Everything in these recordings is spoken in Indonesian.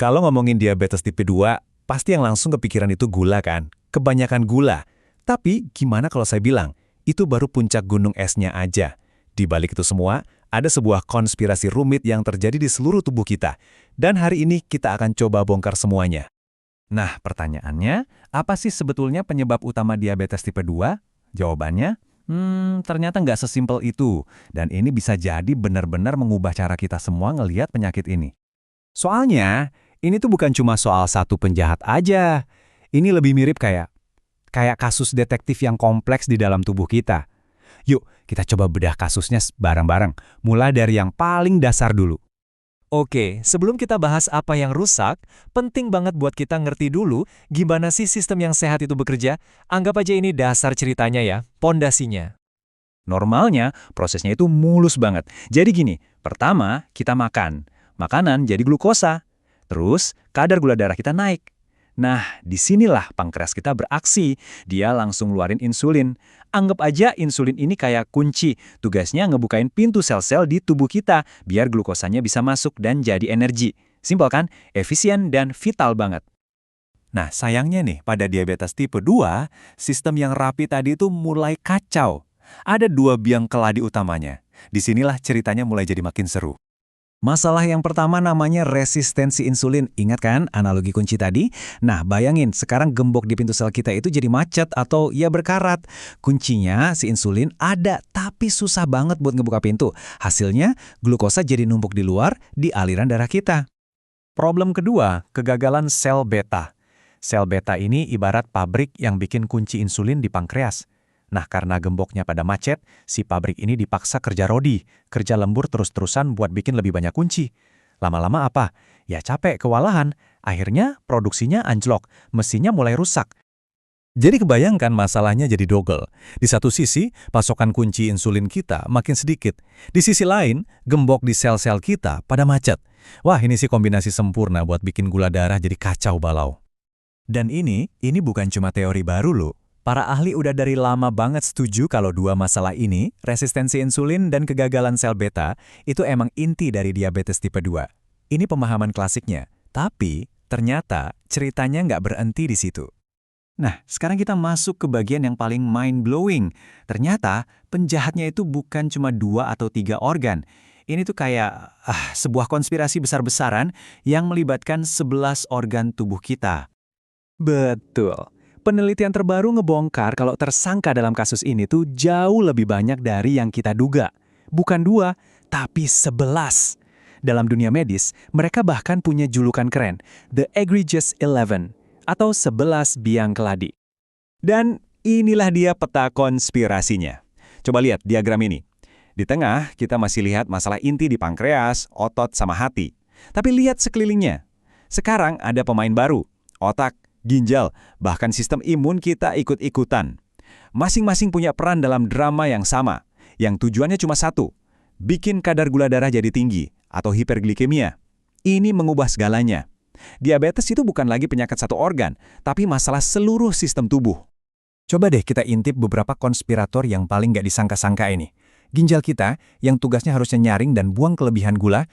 Kalau ngomongin diabetes tipe 2, pasti yang langsung kepikiran itu gula kan? Kebanyakan gula. Tapi gimana kalau saya bilang, itu baru puncak gunung esnya aja. Di balik itu semua, ada sebuah konspirasi rumit yang terjadi di seluruh tubuh kita. Dan hari ini kita akan coba bongkar semuanya. Nah, pertanyaannya, apa sih sebetulnya penyebab utama diabetes tipe 2? Jawabannya, ternyata nggak sesimpel itu. Dan ini bisa jadi benar-benar mengubah cara kita semua ngelihat penyakit ini. Soalnya, ini tuh bukan cuma soal satu penjahat aja. Ini lebih mirip kayak kasus detektif yang kompleks di dalam tubuh kita. Yuk, kita coba bedah kasusnya bareng-bareng. Mulai dari yang paling dasar dulu. Oke, sebelum kita bahas apa yang rusak, penting banget buat kita ngerti dulu gimana sih sistem yang sehat itu bekerja. Anggap aja ini dasar ceritanya ya, pondasinya. Normalnya, prosesnya itu mulus banget. Jadi gini, pertama, kita makan. Makanan jadi glukosa. Terus, kadar gula darah kita naik. Nah, disinilah pankreas kita beraksi. Dia langsung ngeluarin insulin. Anggap aja insulin ini kayak kunci. Tugasnya ngebukain pintu sel-sel di tubuh kita, biar glukosanya bisa masuk dan jadi energi. Simpel kan? Efisien dan vital banget. Nah, sayangnya nih, pada diabetes tipe 2, sistem yang rapi tadi itu mulai kacau. Ada dua biang keladi utamanya. Disinilah ceritanya mulai jadi makin seru. Masalah yang pertama namanya resistensi insulin. Ingat kan analogi kunci tadi? Nah, bayangin sekarang gembok di pintu sel kita itu jadi macet atau ya berkarat. Kuncinya si insulin ada, tapi susah banget buat ngebuka pintu. Hasilnya, glukosa jadi numpuk di luar di aliran darah kita. Problem kedua, kegagalan sel beta. Sel beta ini ibarat pabrik yang bikin kunci insulin di pankreas. Nah, karena gemboknya pada macet, si pabrik ini dipaksa kerja rodi, kerja lembur terus-terusan buat bikin lebih banyak kunci. Lama-lama apa? Ya capek, kewalahan. Akhirnya produksinya anjlok, mesinnya mulai rusak. Jadi kebayangkan masalahnya jadi double. Di satu sisi, pasokan kunci insulin kita makin sedikit. Di sisi lain, gembok di sel-sel kita pada macet. Wah, ini sih kombinasi sempurna buat bikin gula darah jadi kacau balau. Dan ini bukan cuma teori baru loh. Para ahli udah dari lama banget setuju kalau dua masalah ini, resistensi insulin dan kegagalan sel beta, itu emang inti dari diabetes tipe 2. Ini pemahaman klasiknya, tapi ternyata ceritanya nggak berhenti di situ. Nah, sekarang kita masuk ke bagian yang paling mind-blowing. Ternyata penjahatnya itu bukan cuma 2 atau 3 organ. Ini tuh kayak sebuah konspirasi besar-besaran yang melibatkan 11 organ tubuh kita. Betul. Penelitian terbaru ngebongkar kalau tersangka dalam kasus ini tuh jauh lebih banyak dari yang kita duga. Bukan 2, tapi 11. Dalam dunia medis, mereka bahkan punya julukan keren, The Egregious 11, atau 11 biang keladi. Dan inilah dia peta konspirasinya. Coba lihat diagram ini. Di tengah, kita masih lihat masalah inti di pankreas, otot, sama hati. Tapi lihat sekelilingnya. Sekarang ada pemain baru, otak, ginjal, bahkan sistem imun kita ikut-ikutan. Masing-masing punya peran dalam drama yang sama, yang tujuannya cuma satu, bikin kadar gula darah jadi tinggi atau hiperglikemia. Ini mengubah segalanya. Diabetes itu bukan lagi penyakit satu organ, tapi masalah seluruh sistem tubuh. Coba deh kita intip beberapa konspirator yang paling nggak disangka-sangka ini. Ginjal kita, yang tugasnya harusnya nyaring dan buang kelebihan gula,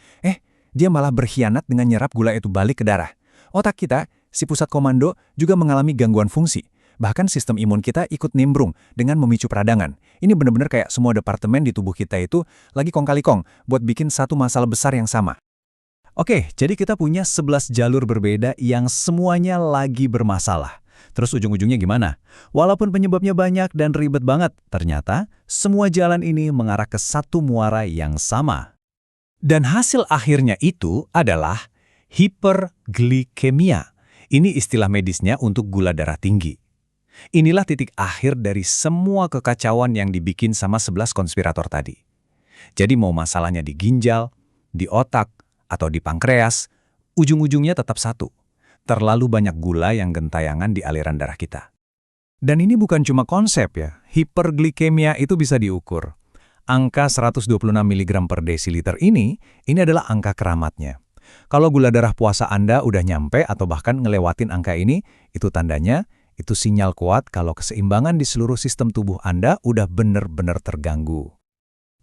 dia malah berkhianat dengan nyerap gula itu balik ke darah. Otak kita, si pusat komando, juga mengalami gangguan fungsi. Bahkan sistem imun kita ikut nimbrung dengan memicu peradangan. Ini benar-benar kayak semua departemen di tubuh kita itu lagi kong-kali-kong buat bikin satu masalah besar yang sama. Oke, jadi kita punya 11 jalur berbeda yang semuanya lagi bermasalah. Terus ujung-ujungnya gimana? Walaupun penyebabnya banyak dan ribet banget, ternyata semua jalan ini mengarah ke satu muara yang sama. Dan hasil akhirnya itu adalah hiperglikemia. Ini istilah medisnya untuk gula darah tinggi. Inilah titik akhir dari semua kekacauan yang dibikin sama 11 konspirator tadi. Jadi mau masalahnya di ginjal, di otak, atau di pankreas, ujung-ujungnya tetap satu. Terlalu banyak gula yang gentayangan di aliran darah kita. Dan ini bukan cuma konsep ya, hiperglikemia itu bisa diukur. Angka 126 mg per desiliter ini adalah angka keramatnya. Kalau gula darah puasa Anda udah nyampe atau bahkan ngelewatin angka ini, itu tandanya, itu sinyal kuat kalau keseimbangan di seluruh sistem tubuh Anda udah bener-bener terganggu.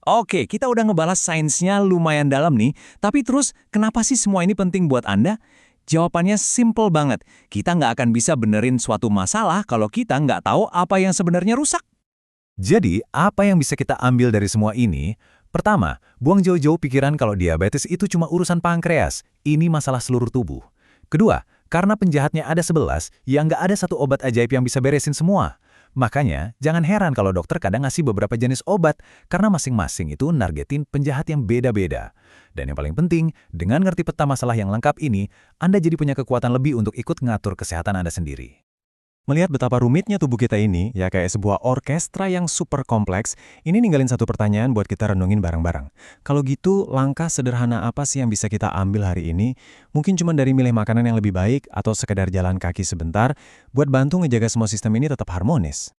Oke, kita udah ngebahas sainsnya lumayan dalam nih, tapi terus kenapa sih semua ini penting buat Anda? Jawabannya simple banget. Kita nggak akan bisa benerin suatu masalah kalau kita nggak tahu apa yang sebenarnya rusak. Jadi, apa yang bisa kita ambil dari semua ini? Pertama, buang jauh-jauh pikiran kalau diabetes itu cuma urusan pankreas. Ini masalah seluruh tubuh. Kedua, karena penjahatnya ada 11, ya nggak ada satu obat ajaib yang bisa beresin semua. Makanya, jangan heran kalau dokter kadang ngasih beberapa jenis obat, karena masing-masing itu nargetin penjahat yang beda-beda. Dan yang paling penting, dengan ngerti peta masalah yang lengkap ini, Anda jadi punya kekuatan lebih untuk ikut ngatur kesehatan Anda sendiri. Melihat betapa rumitnya tubuh kita ini, ya kayak sebuah orkestra yang super kompleks, ini ninggalin satu pertanyaan buat kita renungin bareng-bareng. Kalau gitu, langkah sederhana apa sih yang bisa kita ambil hari ini? Mungkin cuma dari milih makanan yang lebih baik, atau sekedar jalan kaki sebentar, buat bantu ngejaga semua sistem ini tetap harmonis.